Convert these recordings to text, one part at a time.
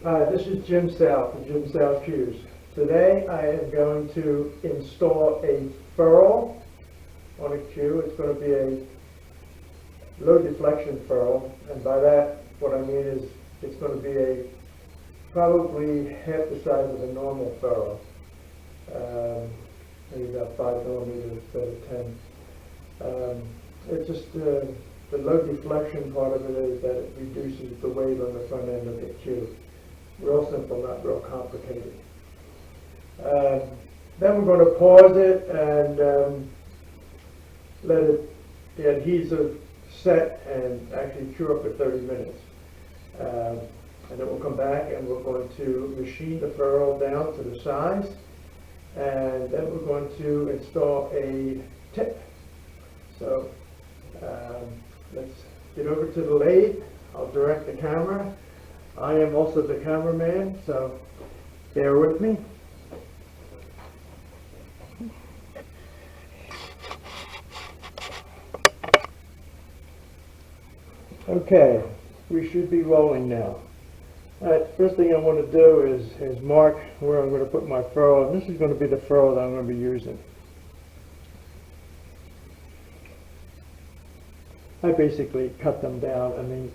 This is Jim Sal from Sal Cues. Today I am going to install a ferrule on a cue. It's going to be a low deflection ferrule, and by that what I mean is it's going to be probably half the size of a normal ferrule, maybe about 5 millimeters instead of 10. It's just the low deflection part of it is that it reduces the weight on the front end of the cue. Real simple, not real complicated. Then we're going to pause it and let the adhesive set and actually cure for 30 minutes. And then we'll come back and we're going to machine the ferrule down to the size, and then we're going to install a tip. So let's get over to the lathe. I'll direct the camera. I am also the cameraman, so bear with me. Okay, we should be rolling now. Alright, first thing I want to do is mark where I'm going to put my ferrule, and this is going to be the ferrule that I'm going to be using. I basically cut them down. I mean,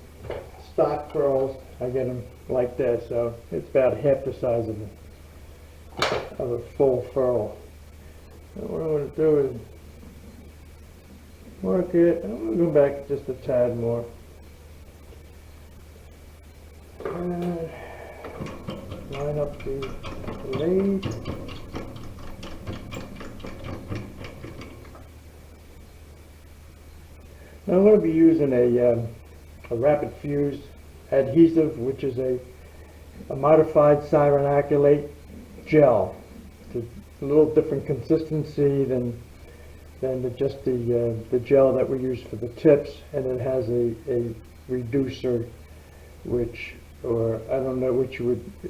stock ferrules, I get them like this, so it's about half the size of a full ferrule. And what I'm going to do is mark it, and I'm going to go back just a tad more. And line up the lathe. Now I'm going to be using a rapid fuse adhesive, which is a modified cyanoacrylate gel. It's a little different consistency than just the gel that we use for the tips, and it has a reducer, which, or I don't know which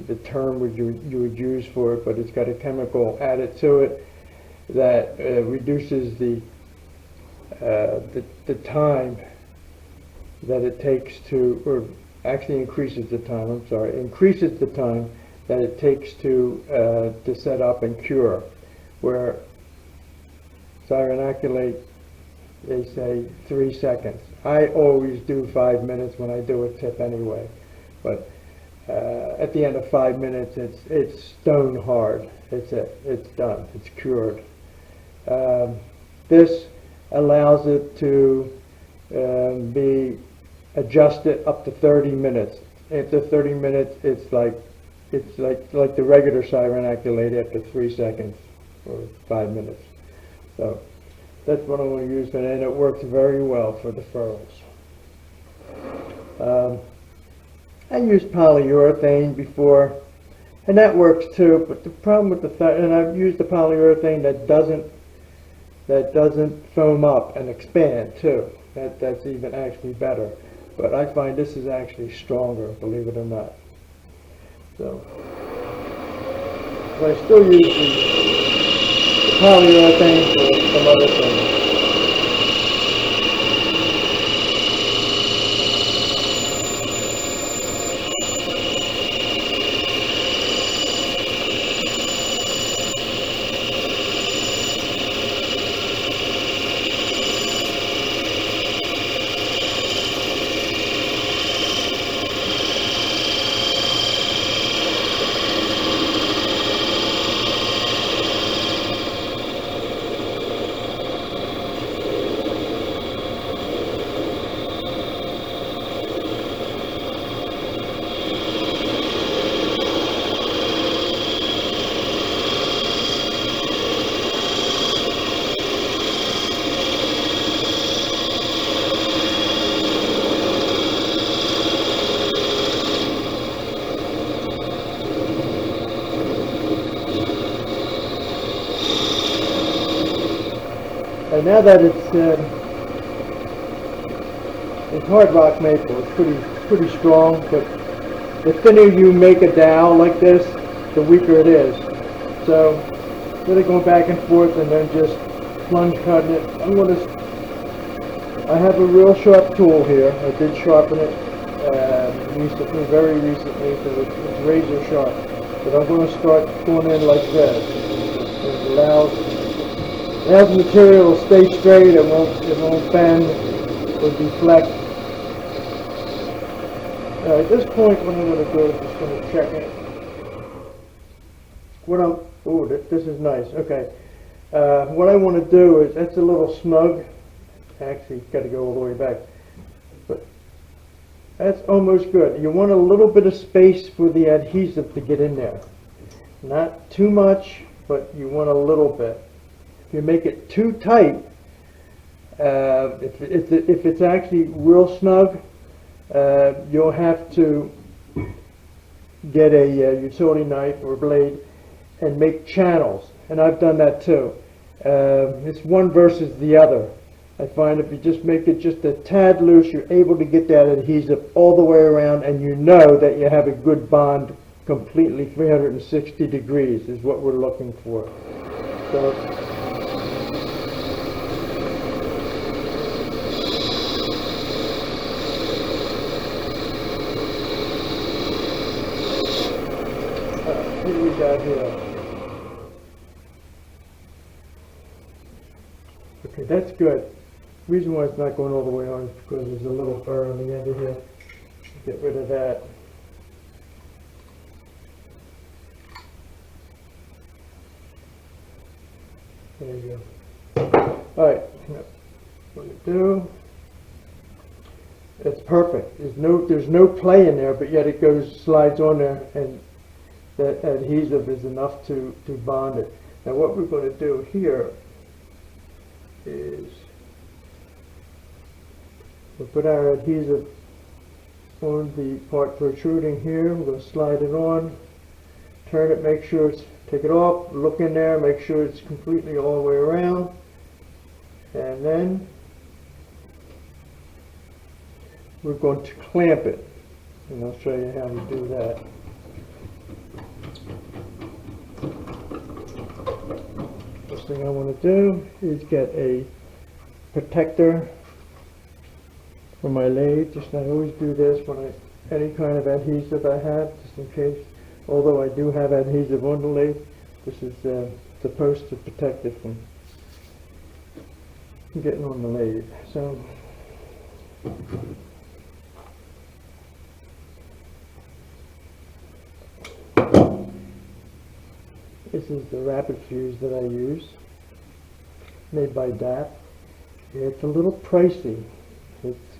the term you would use for it, but it's got a chemical added to it that reduces the time that it takes to, or actually increases the time, increases the time that it takes to set up and cure. Where cyanoacrylate, they say 3 seconds. I always do 5 minutes when I do a tip anyway, but at the end of 5 minutes it's stone hard. It's done, it's cured. This allows it to be adjusted up to 30 minutes. After 30 minutes, it's like the regular cyanoacrylate after 3 seconds or 5 minutes. So that's what I'm going to use, and it works very well for the ferrules. I used polyurethane before, and that works too. But the problem with and I've used the polyurethane that doesn't foam up and expand too. That's even actually better. But I find this is actually stronger, believe it or not. So, but I still use the polyurethane for some other things. And now that it's hard rock maple, it's pretty strong, but the thinner you make a dowel like this, the weaker it is. So instead of going back and forth and then just plunge cutting it, I have a real sharp tool here. I did sharpen it recently, very recently, so it's razor sharp. But I'm going to start going in like this. It allows the material to stay straight. It won't bend or deflect. At this point, what I'm going to do is just going to check it. This is nice. Okay. What I want to do is, that's a little snug. Actually, got to go all the way back. But that's almost good. You want a little bit of space for the adhesive to get in there. Not too much, but you want a little bit. If you make it too tight, if it's actually real snug, you'll have to get a utility knife or blade and make channels. And I've done that too. It's one versus the other. I find if you just make it just a tad loose, you're able to get that adhesive all the way around, and you know that you have a good bond completely 360 degrees is what we're looking for. So here we got here. Okay, that's good. The reason why it's not going all the way on is because there's a little burr on the end of here. Get rid of that. There you go. Alright, what to do? It's perfect. There's no play in there, but yet it slides on there, and that adhesive is enough to bond it. Now what we're going to do here is we'll put our adhesive on the part protruding here. We're going to slide it on, turn it, make sure take it off, look in there, make sure it's completely all the way around, and then we're going to clamp it, and I'll show you how to do that. First thing I want to do is get a protector for my lathe. Just I always do this when any kind of adhesive I have, just in case. Although I do have adhesive on the lathe, this is supposed to protect it from getting on the lathe. So this is the rapid fuse that I use, made by DAP. It's a little pricey. It's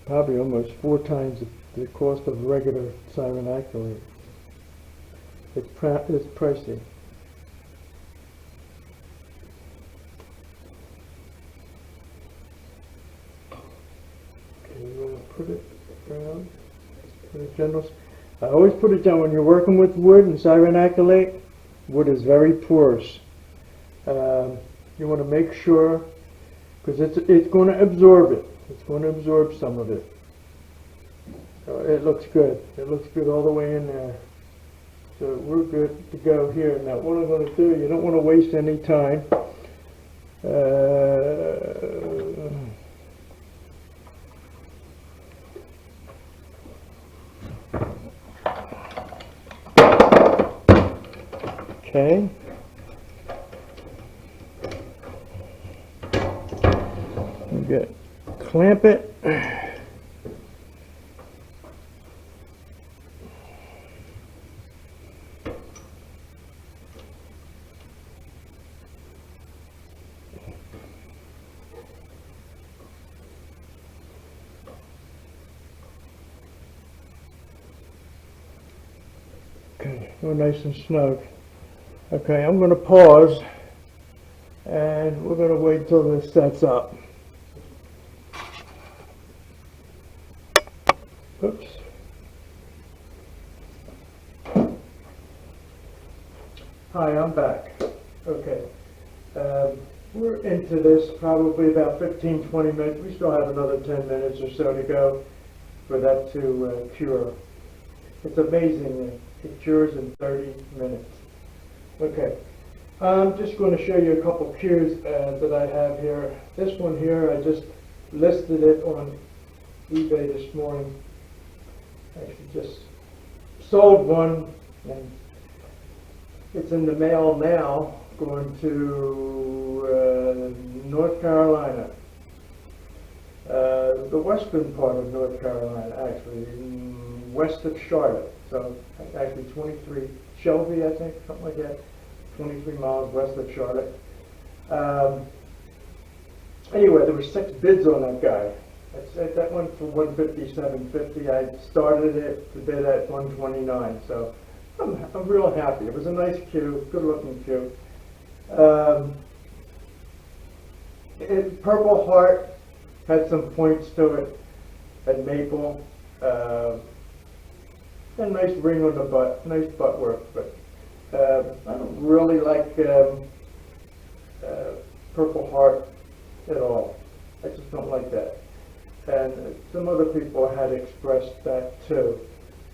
probably almost 4 times the cost of regular siren acrylate. It's pricey. Okay, we're going to put it around. Put it general. I always put it down when you're working with wood and siren acrylate. Wood is very porous. You want to make sure, because it's going to absorb it. It's going to absorb some of it. It looks good. It looks good all the way in there. So we're good to go here. Now what I'm going to do, you don't want to waste any time. Okay. Good. Clamp it. Okay, we're nice and snug. Okay, I'm going to pause, and we're going to wait till this sets up. Oops. Hi, I'm back. Okay. We're into this probably about 15-20 minutes. We still have another 10 minutes or so to go for that to cure. It's amazing. It cures in 30 minutes. Okay. I'm just going to show you a couple cures that I have here. This one here, I just listed it on eBay this morning. Actually just sold one, and it's in the mail now, going to North Carolina. The western part of North Carolina, actually, west of Charlotte. So actually 23, Shelby, I think, something like that, 23 miles west of Charlotte. Anyway, there were 6 bids on that guy. That went for $157.50. I started it to bid at $129, so I'm real happy. It was a nice cue, good looking cue. Purple Heart had some points to it, had maple, a nice ring on the butt, nice butt work, but I don't really like Purple Heart at all. I just don't like that. And some other people had expressed that too,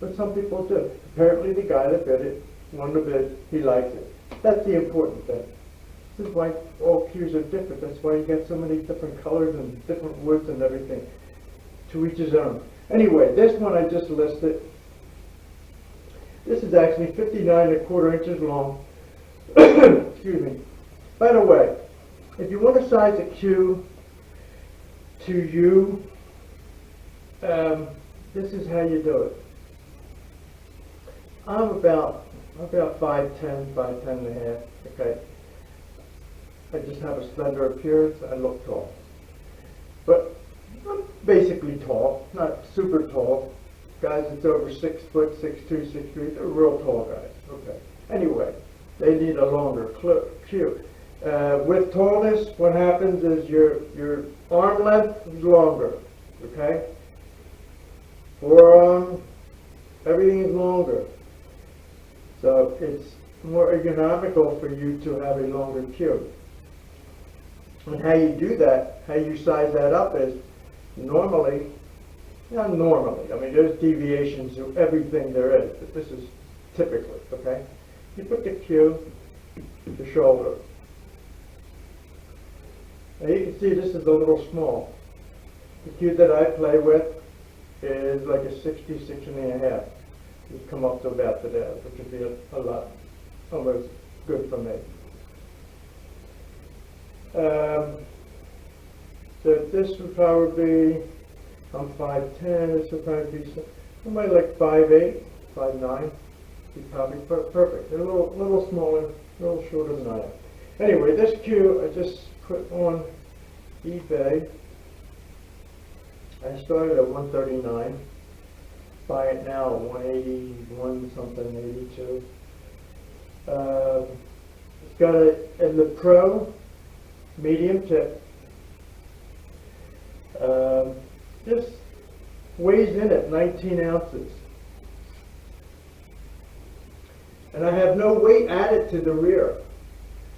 but some people do. Apparently the guy that bid it, won the bid, he likes it. That's the important thing. This is why all cues are different. That's why you get so many different colors and different woods and everything. To each his own. Anyway, this one I just listed. This is actually 59¼ inches long. Excuse me. By the way, if you want to size a cue to you, this is how you do it. I'm about 5'10", 5'10 and a half. Okay. I just have a slender appearance. I look tall, but I'm basically tall, not super tall. Guys that's over 6 foot, 6'2", 6'3", they're real tall guys. Okay. Anyway, they need a longer cue. With tallness, what happens is your arm length is longer. Okay. Forearm, everything is longer. So it's more ergonomical for you to have a longer cue. And how you do that, how you size that up is normally, not normally, I mean there's deviations to everything there is, but this is typically, okay? You put the cue, the shoulder. Now you can see this is a little small. The cue that I play with is like a 66 and a half. You come up to about to that, which would be a lot, almost good for me. So this would probably be, I'm 5'10", this would probably be somebody like 5'8", 5'9", be probably perfect. They're a little smaller, a little shorter than I am. Anyway, this cue I just put on eBay. I started at $139. Buy it now at $181 something, 82. It's got in the Pro medium tip. This weighs in at 19 ounces. And I have no weight added to the rear.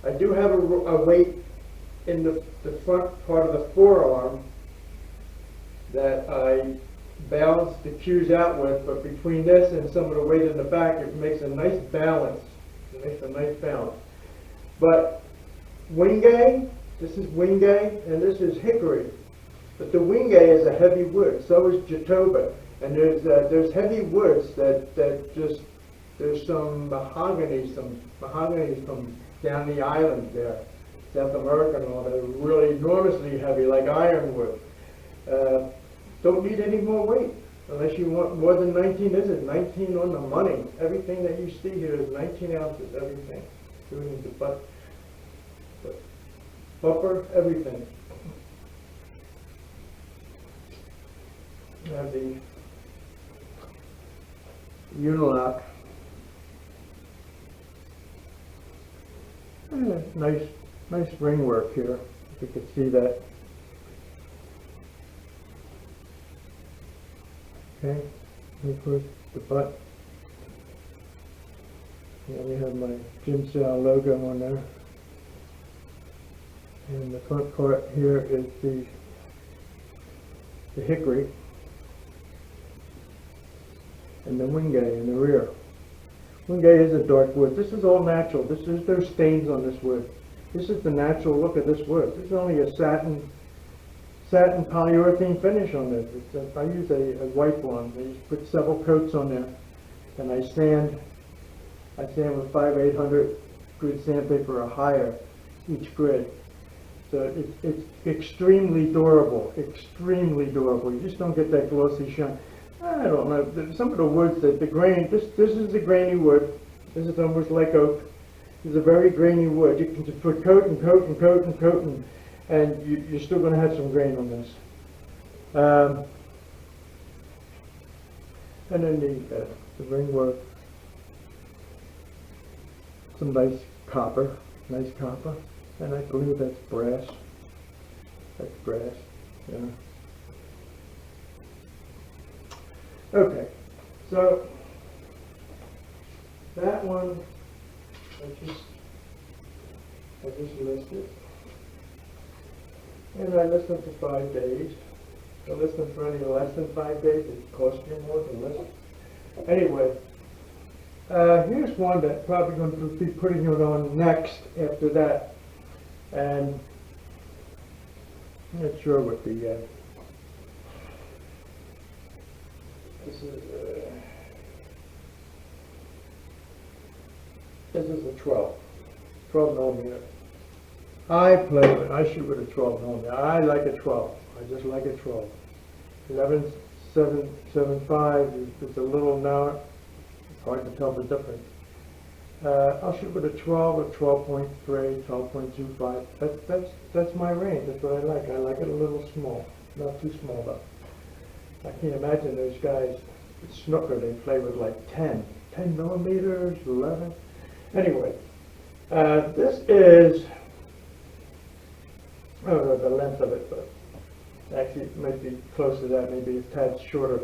I do have a weight in the front part of the forearm that I balance the cues out with, but between this and some of the weight in the back, it makes a nice balance. It makes a nice balance. But Wingay, this is Wingay, and this is hickory. But the Wingay is a heavy wood, so is Jatoba. And there's heavy woods that just, there's some mahogany from down the island there, South America and all that, are really enormously heavy, like ironwood. Don't need any more weight, unless you want more than 19. This is 19 on the money. Everything that you see here is 19 ounces, everything. Including the butt, bumper, everything. You have the unilock. Nice ring work here, if you can see that. Okay, and of course the butt. Yeah, we have my Jim Sal logo on there. And the front part here is the hickory. And the Wingay in the rear. Wingay is a dark wood. This is all natural. There's stains on this wood. This is the natural look of this wood. This is only a satin polyurethane finish on this. I use a white one. I just put several coats on there, and I sand with 5/800 grid sandpaper or higher each grid. So it's extremely durable, extremely durable. You just don't get that glossy shine. I don't know, some of the woods, the grain, this is a grainy wood. This is almost like oak. It's a very grainy wood. You can just put coat and coat and coat and coat, and you're still going to have some grain on this. And then the ring work, some nice copper, and I believe that's brass. That's brass, yeah. Okay, so that one I just listed, and I list them for 5 days. I list them for any less than 5 days, it costs you more to list. Anyway, here's one that probably going to be putting it on next after that, and I'm not sure what the this is a 12 millimeter. I shoot with a 12 millimeter. I like a 12. I just like a 12. 11.775 is a little narrow. It's hard to tell the difference. I'll shoot with a 12, a 12.3, 12.25. That's my range. That's what I like. I like it a little small, not too small though. I can't imagine those guys with snooker. They play with like 10 millimeters, 11. Anyway, this is I don't know the length of it, but actually it might be close to that. Maybe a tad shorter.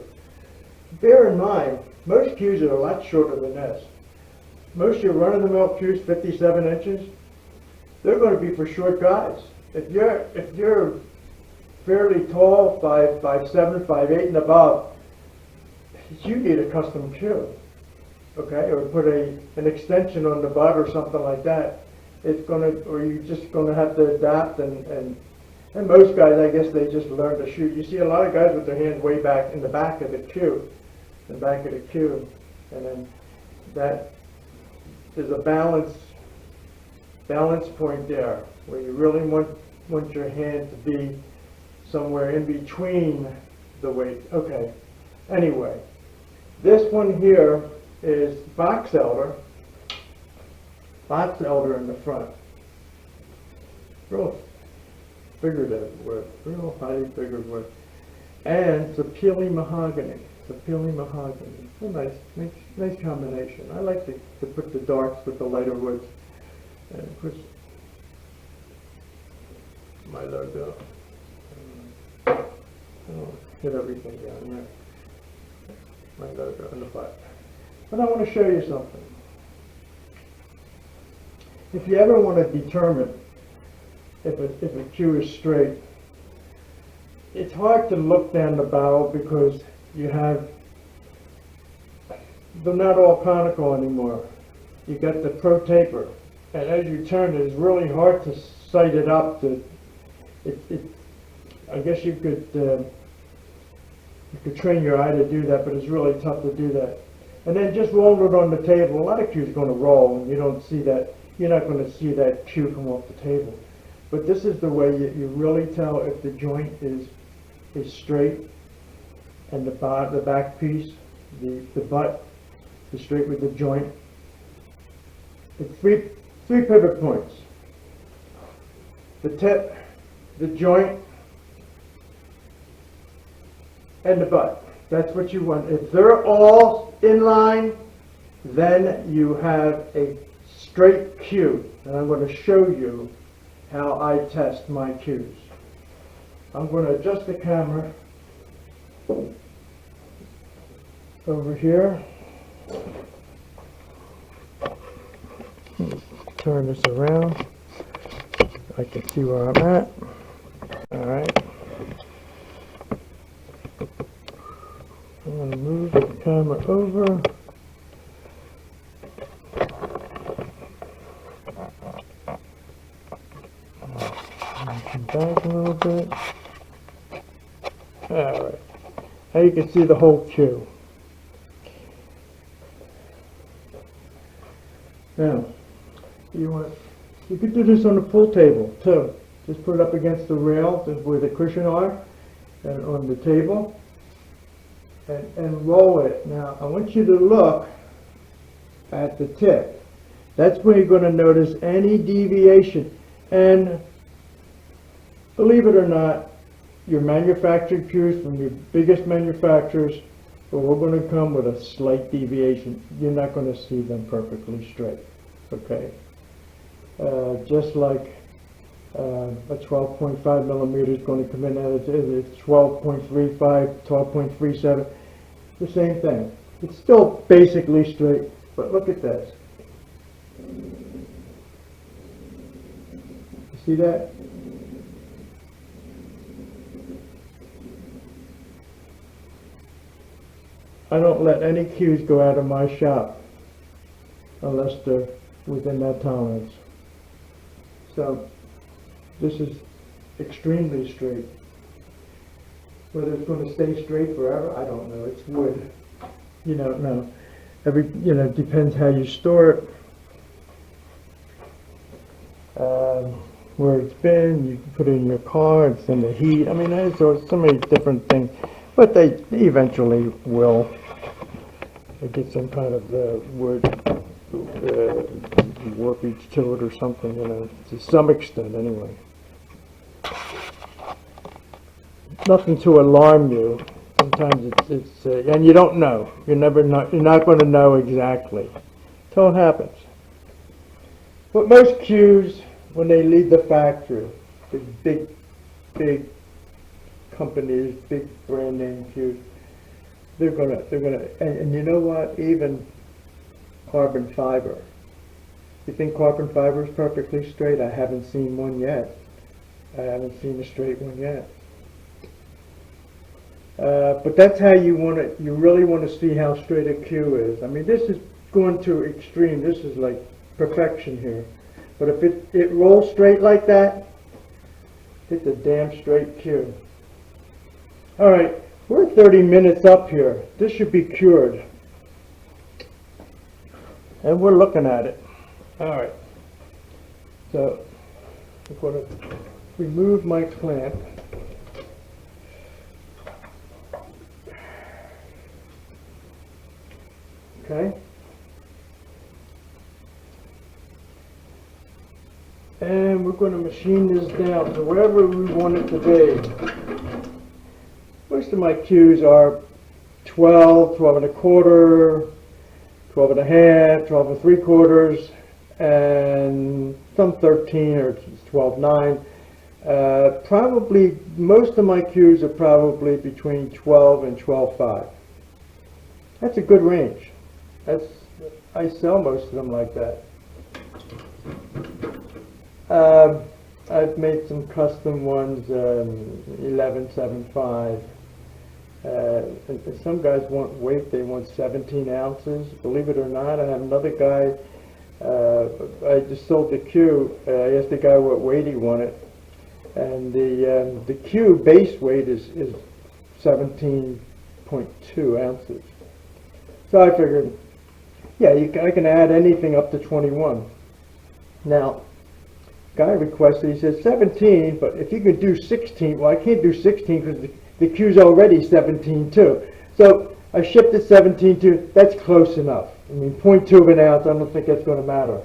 Bear in mind, most cues are a lot shorter than this. Most of your run-of-the-mill cues, 57 inches, they're going to be for short guys. If you're fairly tall, 5'7", 5'8", and above, you need a custom cue, okay? Or put an extension on the butt or something like that. Or you're just gonna have to adapt. And most guys, I guess, they just learn to shoot. You see a lot of guys with their hands way back in the back of the cue, and then that there's a balance point there where you really want your hand to be somewhere in between the weight. Okay. Anyway, this one here is box elder in the front. Real figurative word, real highly figurative word. And it's a peely mahogany. It's a nice combination. I like to put the darks with the lighter woods. And of course, my logo. I'll hit everything down there. My logo in the butt. But I want to show you something. If you ever want to determine if a cue is straight, it's hard to look down the barrel because they're not all conical anymore. You got the pro taper, and as you turn it, it's really hard to sight it up. I guess you could train your eye to do that, but it's really tough to do that. And then just roll it on the table. A lot of cues are going to roll, and you don't see that. You're not going to see that cue come off the table. But this is the way you really tell if the joint is straight, and the back piece, the butt is straight with the joint. It's three pivot points. The tip, the joint, and the butt. That's what you want. If they're all in line, then you have a straight cue. And I'm going to show you how I test my cues. I'm going to adjust the camera over here. Turn this around. I can see where I'm at. All right. I'm going to move the camera over. Come back a little bit. All right. Now you can see the whole cue. Now, you could do this on the pool table too. Just put it up against the rail where the cushion are, and on the table, and roll it. Now, I want you to look at the tip. That's where you're going to notice any deviation. And believe it or not, your manufactured cues from your biggest manufacturers, well, we're going to come with a slight deviation. You're not going to see them perfectly straight, okay? Just like a 12.5 millimeter is going to come in at 12.35, 12.37, the same thing. It's still basically straight, but look at this. You see that? I don't let any cues go out of my shop unless they're within that tolerance. So this is extremely straight. Whether it's going to stay straight forever, I don't know. It's wood. You don't know. Depends how you store it. Where it's been, you can put it in your car, it's in the heat. I mean, there's so many different things. But they eventually will get some kind of wood warpage to it or something, to some extent anyway. Nothing to alarm you. Sometimes it's and you don't know. You're not going to know exactly until it happens. But most cues, when they leave the factory, the big companies, big brand name cues, they're gonna, and you know what? Even carbon fiber. You think carbon fiber is perfectly straight? I haven't seen one yet. I haven't seen a straight one yet. But that's how you want it. You really want to see how straight a cue is. I mean, this is going to extreme. This is like perfection here. But if it rolls straight like that, it's a damn straight cue. All right, we're 30 minutes up here. This should be cured. And we're looking at it. All right. So I'm going to remove my clamp. Okay. And we're going to machine this down to wherever we want it to be. Most of my cues are 12, 12 and a quarter, 12 and a half, 12 and 3/4, and some 13 or 12.9. Probably most of my cues are probably between 12 and 12.5. That's a good range. I sell most of them like that. I've made some custom ones, 11.75. And some guys want weight, they want 17 ounces. Believe it or not, I have another guy, I just sold the cue. I asked the guy what weight he wanted. And the cue base weight is 17.2 ounces. So I figured, yeah, I can add anything up to 21. Now, guy requested, he says 17, but if you could do 16, well, I can't do 16 because the cue's already 17 too. So I shipped it 17 too. That's close enough. I mean, 0.2 of an ounce, I don't think that's going to matter.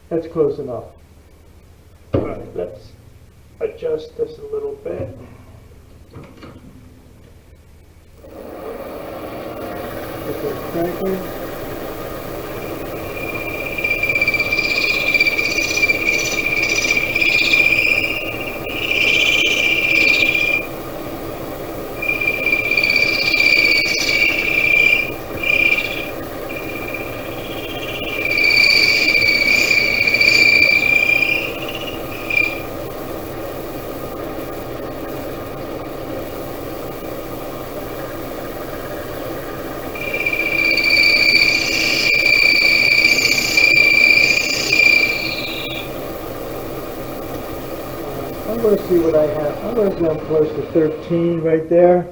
That's close enough. All right, let's adjust this a little bit. Get this cranking. what I have. I'm going to say I'm close to 13 right there.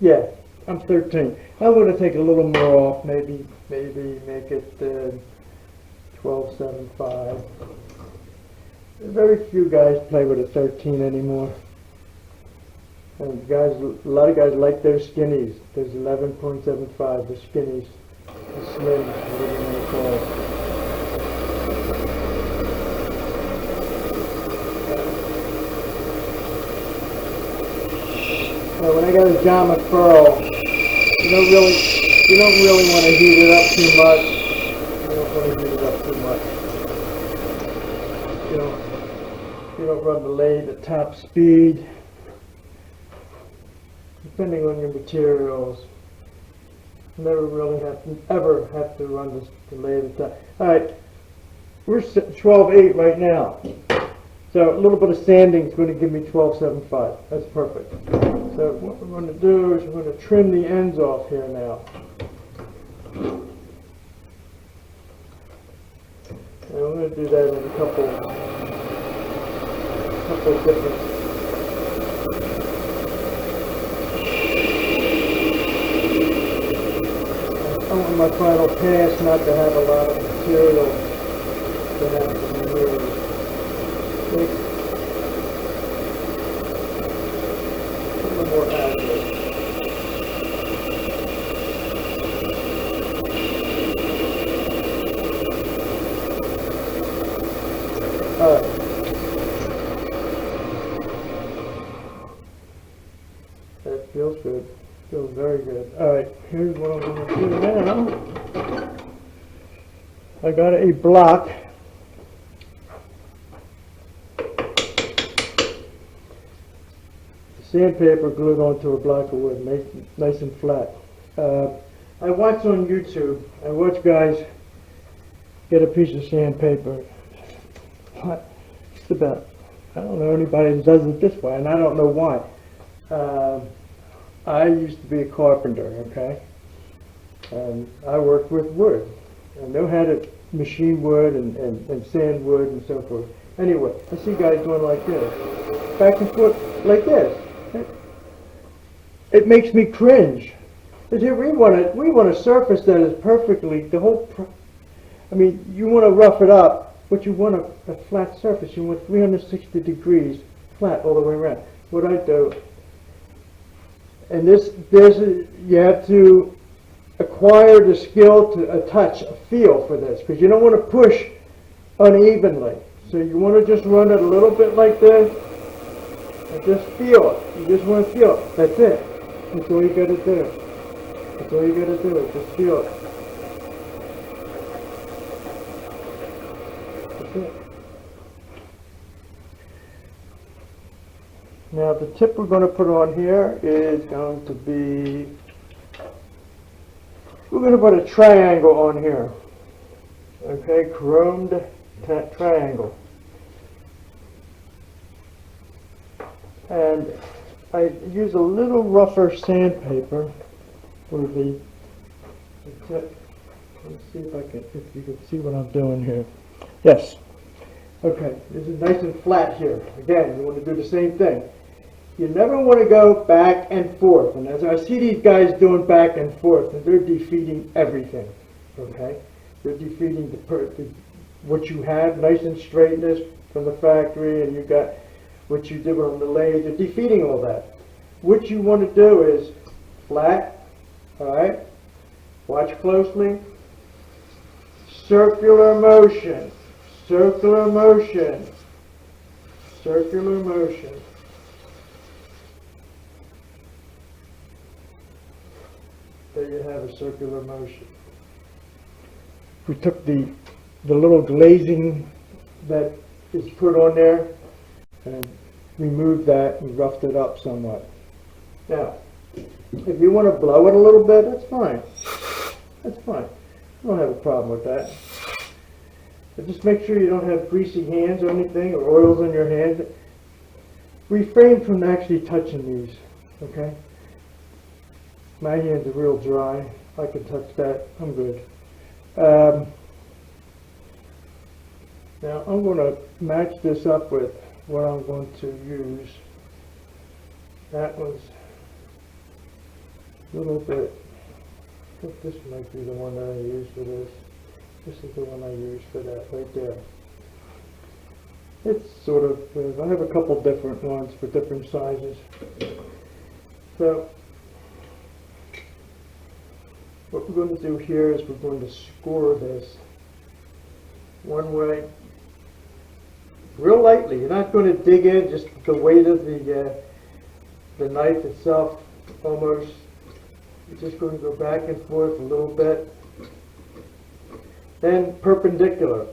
Yeah, I'm 13. I'm going to take a little more off, maybe make it 12.75. Very few guys play with a 13 anymore. And guys, a lot of guys like their skinnies. There's 11.75, the skinnies, the slims, whatever you want to call it. Now, when I got a John McFurl, you don't really want to heat it up too much. You don't want to heat it up too much. You don't run the lathe at top speed. Depending on your materials, never really ever have to run the lathe at top. All right, we're 12.8 right now. So a little bit of sanding is going to give me 12.75. That's perfect. So what we're going to do is we're going to trim the ends off here now. And I'm going to do that in a couple of different. I want my final pass not to have a lot of material to have to remove. A little more accurate. All right. That feels good. Feels very good. All right, here's what I'm going to do now. I got a block. Sandpaper glued onto a block of wood, nice and flat. I watch on YouTube. I watch guys get a piece of sandpaper. Just about. I don't know anybody that does it this way, and I don't know why. I used to be a carpenter, okay? And I worked with wood. I know how to machine wood and sand wood and so forth. Anyway, I see guys doing like this. Back and forth like this. It makes me cringe. Because here we want a surface that is perfectly, I mean, you want to rough it up, but you want a flat surface. You want 360 degrees flat all the way around. What I do, and you have to acquire the skill to touch a feel for this, because you don't want to push unevenly. So you want to just run it a little bit like this, and just feel it. You just want to feel it. That's it. That's all you got to do. That's all you got to do. Just feel it. That's it. Now the tip we're going to put on here is going to be, we're going to put a triangle on here. Okay, chromed triangle. And I use a little rougher sandpaper for the tip. Let's see if you can see what I'm doing here. Yes. Okay, this is nice and flat here. Again, you want to do the same thing. You never want to go back and forth. And as I see these guys doing back and forth, and they're defeating everything. Okay? They're defeating what you have, nice and straightness from the factory, and you got what you did on the lathe. You're defeating all that. What you want to do is flat, all right? Watch closely. Circular motion, circular motion, circular motion. There you have a circular motion. We took the little glazing that is put on there and removed that and roughed it up somewhat. Now, if you want to blow it a little bit, that's fine. That's fine. I don't have a problem with that. But just make sure you don't have greasy hands or anything, or oils on your hands. Refrain from actually touching these, okay? My hands are real dry. I can touch that. I'm good. Now I'm going to match this up with what I'm going to use. That was a little bit, I think this might be the one that I use for this. This is the one I use for that right there. It's sort of, I have a couple different ones for different sizes. So what we're going to do here is we're going to score this one way, real lightly. You're not going to dig in, just the weight of the knife itself almost. You're just going to go back and forth a little bit. Then perpendicular,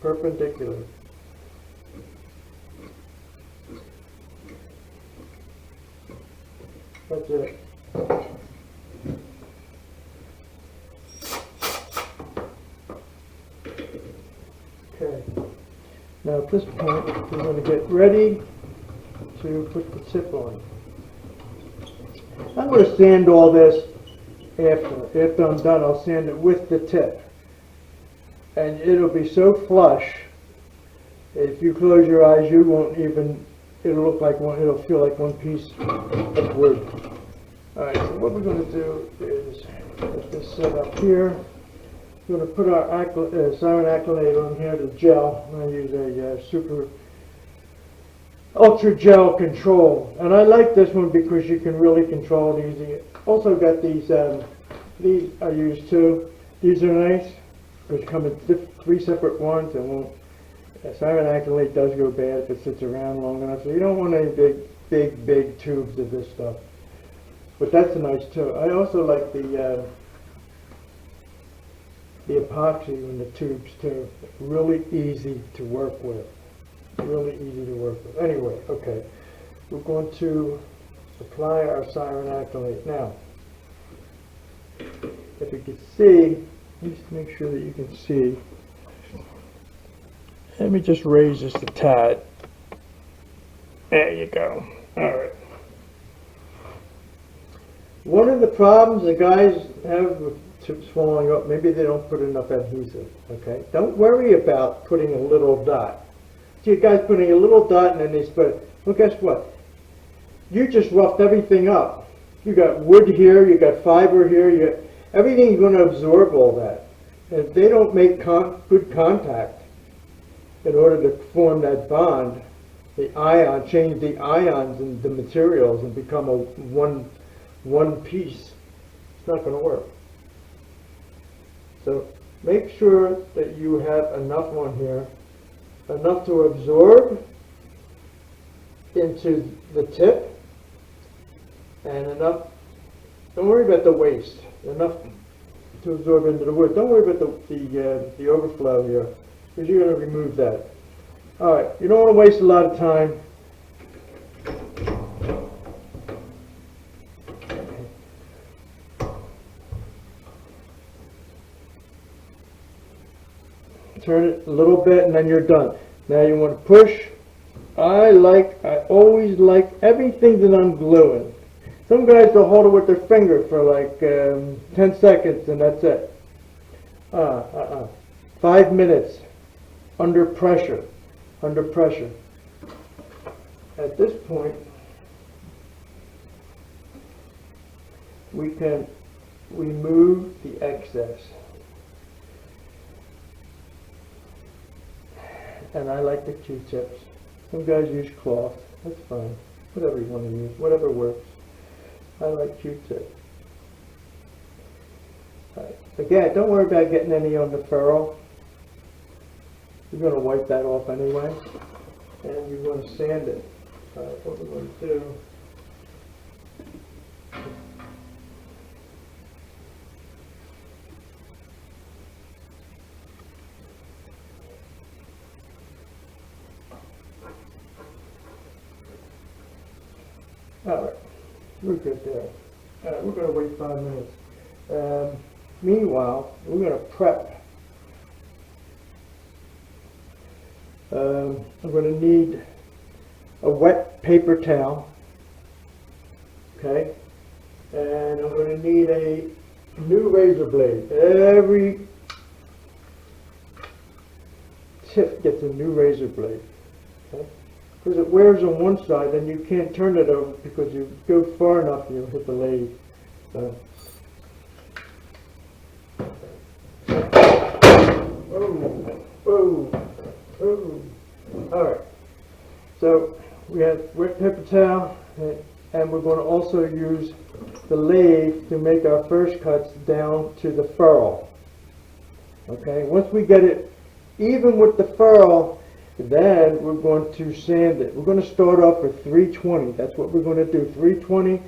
perpendicular. That's it. Okay. Now at this point, we're going to get ready to put the tip on. I'm going to sand all this after I'm done. I'll sand it with the tip. And it'll be so flush, if you close your eyes, you won't even, it'll look like one, it'll feel like one piece of wood. Alright, so what we're going to do is get this set up here. We're going to put our siren acrylate on here, the gel. I use a super ultra gel control. And I like this one because you can really control it easy. Also got these I use too. These are nice. Which come in 3 separate ones, and siren acrylate does go bad if it sits around long enough. So you don't want any big tubes of this stuff. But that's nice too. I also like the epoxy in the tubes too. Really easy to work with. Really easy to work with. Anyway, okay. We're going to apply our siren acrylate now. If you can see. Just make sure that you can see. Let me just raise this a tad. There you go. All right. One of the problems the guys have with tips falling up, maybe they don't put enough adhesive. Okay. Don't worry about putting a little dot. See, you guys putting a little dot and then they spread. Well, guess what? You just roughed everything up. You got wood here. You got fiber here. You got everything's going to absorb all that. And if they don't make good contact in order to form that bond, change the ions in the materials and become a one piece, it's not going to work. So make sure that you have enough on here, enough to absorb into the tip, and enough, don't worry about the waste, enough to absorb into the wood. Don't worry about the overflow here, because you're going to remove that. All right, you don't want to waste a lot of time. Turn it a little bit and then you're done. Now you want to push. I always like everything that I'm gluing. Some guys will hold it with their finger for like 10 seconds and that's it. 5 minutes under pressure. Under pressure. At this point, we can remove the excess. And I like the Q-tips. Some guys use cloth. That's fine. Whatever you want to use. Whatever works. I like Q-tip. Right. Again, don't worry about getting any on the ferrule. You're going to wipe that off anyway. And you're going to sand it. What we're going to do. Alright, we're good there. We're going to wait 5 minutes. Meanwhile, we're going to prep. I'm going to need a wet paper towel. Okay? And I'm going to need a new razor blade. Every tip gets a new razor blade. Because it wears on one side, then you can't turn it over because you go far enough and you'll hit the lathe. So. All right. So we have wet paper towel, and we're going to also use the lathe to make our first cuts down to the ferrule. Okay. Once we get it even with the ferrule, then we're going to sand it. We're going to start off with 320. That's what we're going to do. 320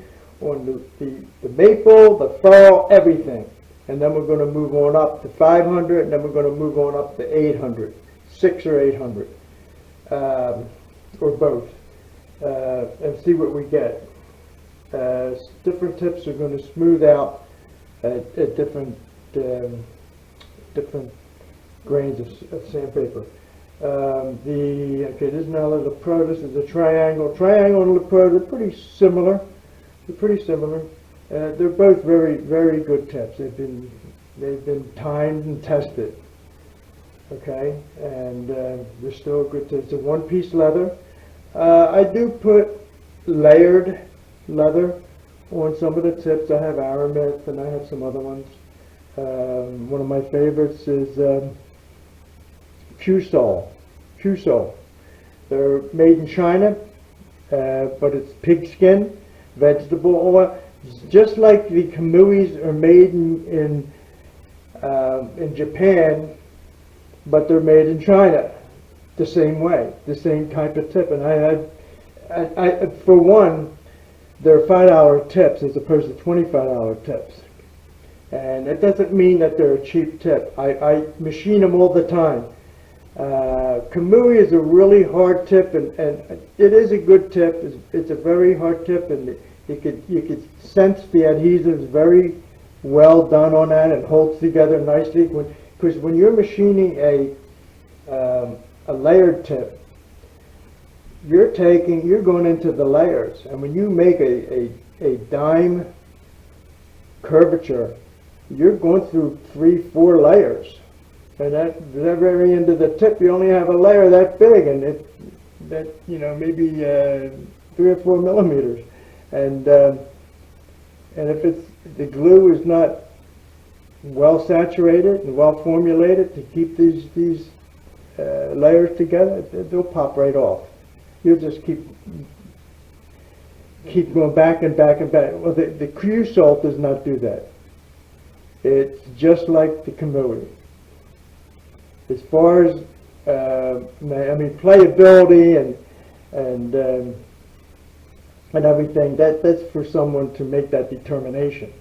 on the maple, the ferrule, everything. And then we're going to move on up to 500, and then we're going to move on up to 800, 6 or 800, or both, and see what we get. Different tips are going to smooth out at different grains of sandpaper. Okay, this is now the Pro. This is the triangle. Triangle and the Pro, they're pretty similar. They're both very, very good tips. They've been timed and tested. Okay, and they're still good tips. It's a one-piece leather. I do put layered leather on some of the tips. I have Aramith and I have some other ones. One of my favorites is Cusol. They're made in China, but it's pigskin, vegetable oil. Just like the Kamuis are made in Japan, but they're made in China the same way, the same type of tip. And I for one, they're $5 tips as opposed to $25 tips. And it doesn't mean that they're a cheap tip. I machine them all the time. Kamui is a really hard tip, and it is a good tip. It's a very hard tip, and you could sense the adhesive is very well done on that and holds together nicely. Because when you're machining a layered tip, you're going into the layers, and when you make a dime curvature, you're going through 3-4 layers. And at the very end of the tip, you only have a layer that big, and maybe 3 or 4 millimeters. And if the glue is not well saturated and well formulated to keep these layers together, they'll pop right off. You'll just keep going back and back and back. Well, the Cusol does not do that. It's just like the Kamui. As far as playability and everything, that's for someone to make that determination.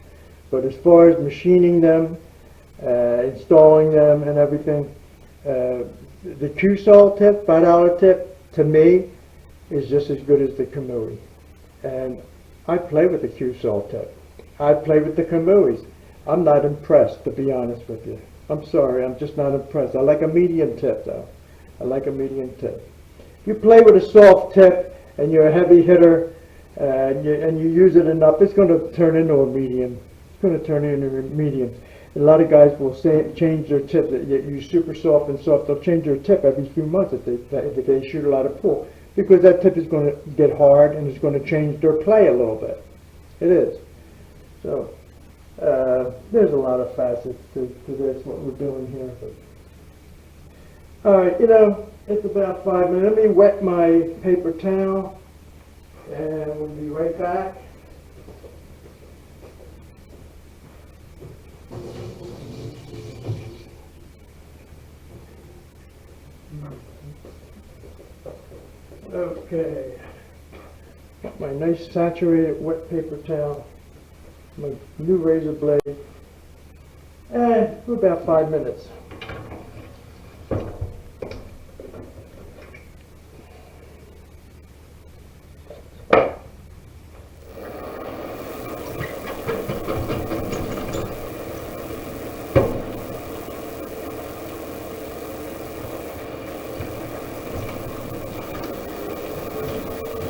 But as far as machining them, installing them, and everything, the Cusol tip, $5 tip, to me, is just as good as the Kamui. And I play with the Cusol tip. I play with the Kamuis. I'm not impressed, to be honest with you. I'm sorry, I'm just not impressed. I like a medium tip, though. I like a medium tip. If you play with a soft tip and you're a heavy hitter and you use it enough, it's going to turn into a medium. It's going to turn into a medium. A lot of guys will change their tip. They use super soft and soft. They'll change their tip every few months if they shoot a lot of pool, because that tip is going to get hard and it's going to change their play a little bit. It is. So there's a lot of facets to this, what we're doing here. But. All right, it's about 5 minutes. Let me wet my paper towel, and we'll be right back. Okay, got my nice saturated wet paper towel, my new razor blade, and for about 5 minutes.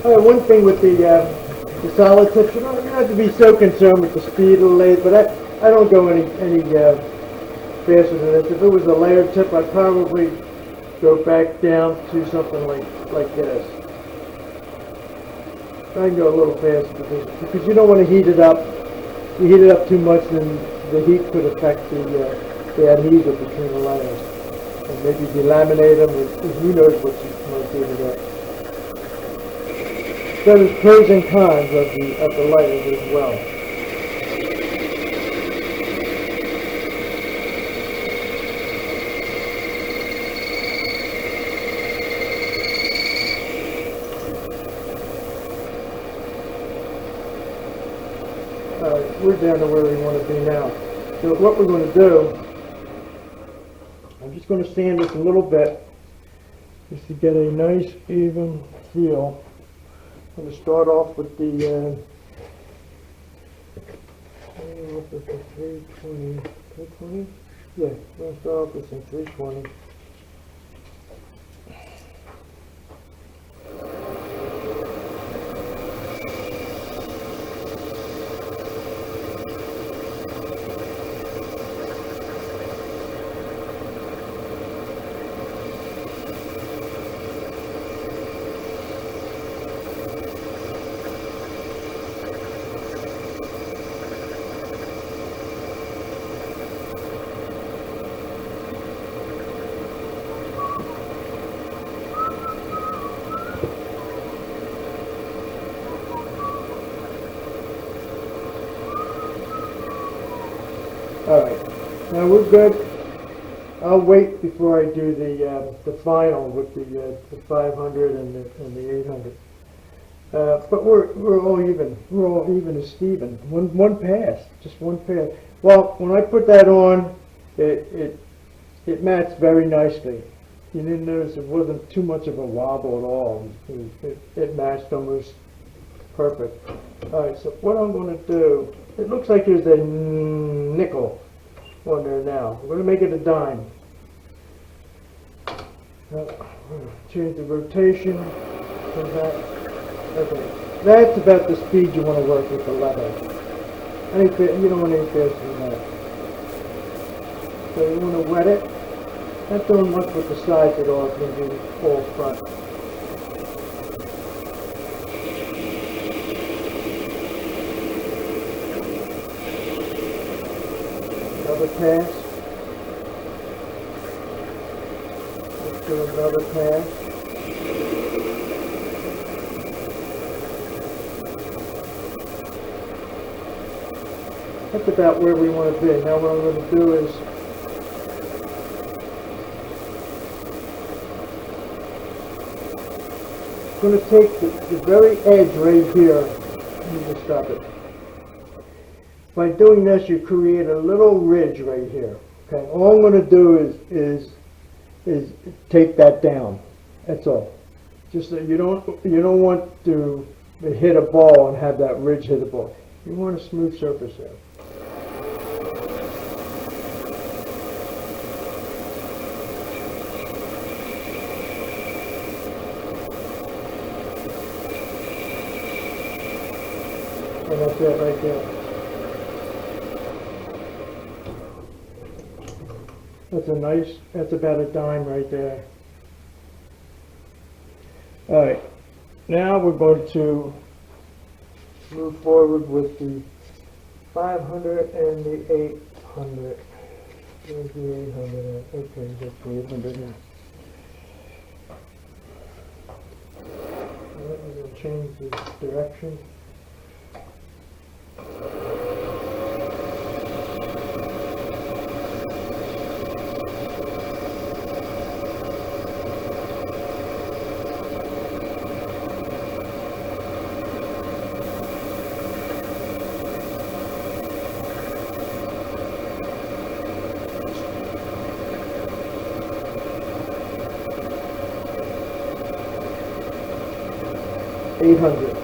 One thing with the solid tips, you don't have to be so concerned with the speed of the lathe, but I don't go any faster than this. If it was a layered tip, I'd probably go back down to something like this. I can go a little faster because you don't want to heat it up. If you heat it up too much, then the heat could affect the adhesive between the layers. And maybe delaminate them, or who knows what you might do with that. So there's pros and cons of the layers as well. Alright, we're down to where we want to be now. So what we're going to do, I'm just going to sand this a little bit just to get a nice even feel. I'm going to start off with the 320. 320? Yeah, I'm going to start off with some 320. Alright, now we're good. I'll wait before I do the final with the 500 and the 800. But we're all even. We're all even as Steven. One pass, just one pass. Well, when I put that on, it matched very nicely. You didn't notice it wasn't too much of a wobble at all. It matched almost perfect. Alright, so what I'm going to do, it looks like there's a nickel on there now. We're going to make it a dime. Change the rotation from that. Okay, that's about the speed you want to work with the leather. You don't want any faster than that. So you want to wet it. Not doing much with the sides at all. It's going to be all front. Another pass. Let's do another pass. That's about where we want to be. Now what I'm going to do is I'm going to take the very edge right here. Let me just stop it. By doing this, you create a little ridge right here. Okay, all I'm going to do is take that down. That's all. Just that you don't want to hit a ball and have that ridge hit a ball. You want a smooth surface there. And that's it right there. That's about a dime right there. Alright, now we're going to move forward with the 500 and the 800. Where's the 800 at? Okay, that's the 800 now. Alright, we're going to change the direction. $800.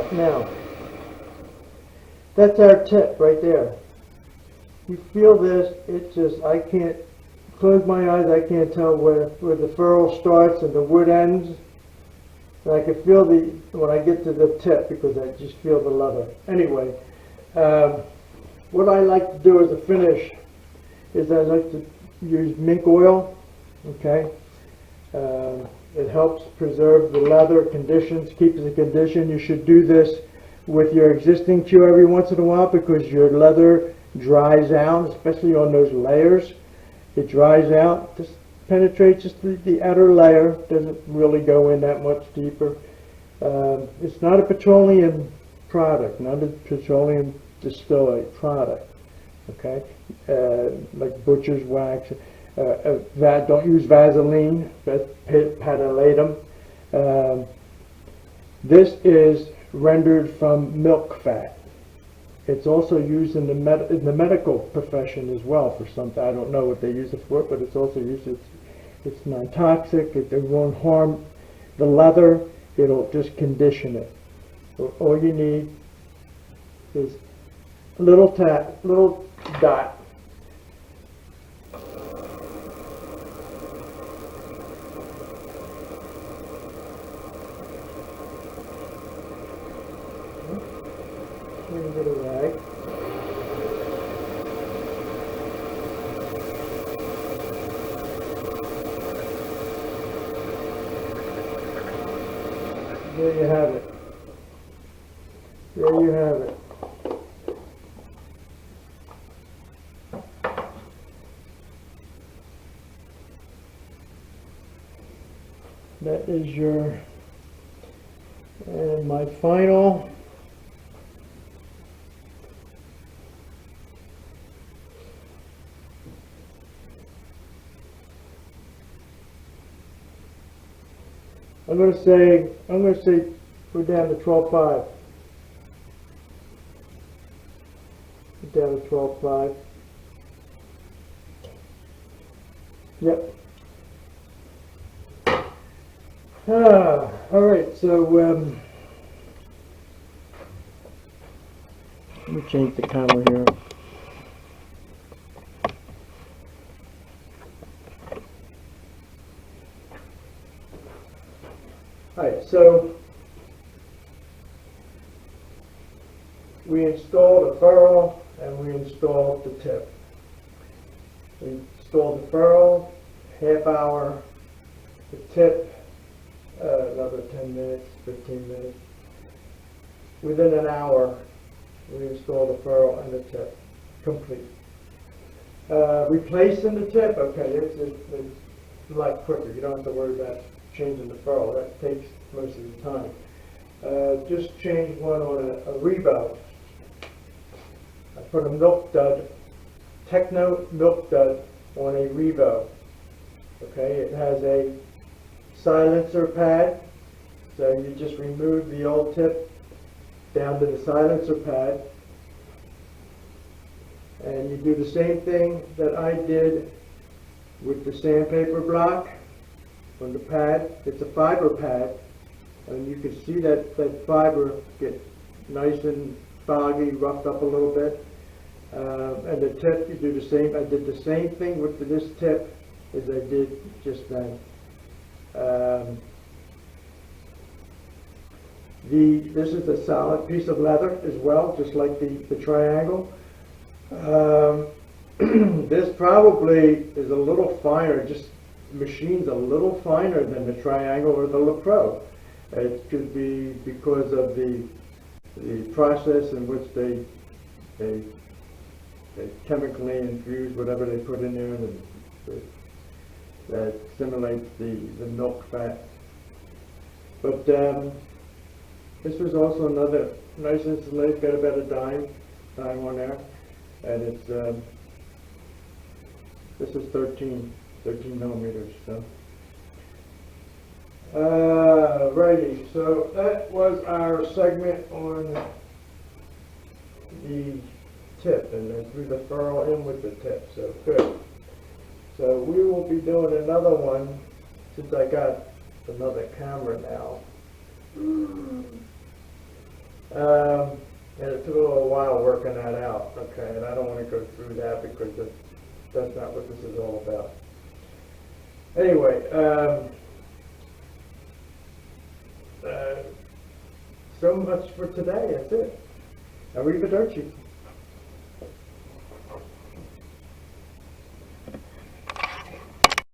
right, now, that's our tip right there. You feel this, it just, I can't close my eyes, I can't tell where the ferrule starts and the wood ends. And I can feel when I get to the tip, because I just feel the leather. Anyway, what I like to do as a finish is I like to use mink oil, okay? It helps preserve the leather conditions, keeps the condition. You should do this with your existing cue every once in a while, because your leather dries out, especially on those layers. It dries out, just penetrates just the outer layer, doesn't really go in that much deeper. It's not a petroleum product, not a petroleum distillate product, okay? Like butcher's wax. Don't use Vaseline, but patallatum. This is rendered from milk fat. It's also used in the medical profession as well for something. I don't know what they use it for, but it's also used. It's non-toxic. It won't harm the leather. It'll just condition it. So all you need is a little dot. Get a rag. There you have it. There you have it. That is your, and my final I'm going to say we're down to 12.5. We're down to 12.5. Yep. All right. So let me change the camera here. Alright, so we installed a ferrule and we installed the tip. We installed the ferrule, half hour, the tip, another 10 minutes, 15 minutes. Within an hour, we installed the ferrule and the tip, complete. Replacing the tip, okay, it's a lot quicker. You don't have to worry about changing the ferrule. That takes most of the time. Just change one on a rebow. I put a milk dud, Techno milk dud on a rebow. Okay, it has a silencer pad, so you just remove the old tip down to the silencer pad, and you do the same thing that I did with the sandpaper block. On the pad, it's a fiber pad, and you can see that fiber get nice and foggy, roughed up a little bit. And the tip, you do the same. I did the same thing with this tip as I did just then. This is a solid piece of leather as well, just like the triangle. This probably is a little finer, just machined a little finer than the triangle or the LaPro. It could be because of the process in which they chemically infuse whatever they put in there that simulates the milk fat. But this was also another nice insulation, got about a dime on there, and it's this is 13 millimeters. So righty, so that was our segment on the tip, and then threw the ferrule in with the tip. So good. So we will be doing another one since I got another camera now. And it took a little while working that out, okay, and I don't want to go through that because that's not what this is all about. Anyway, so much for today, that's it. Arrivederci.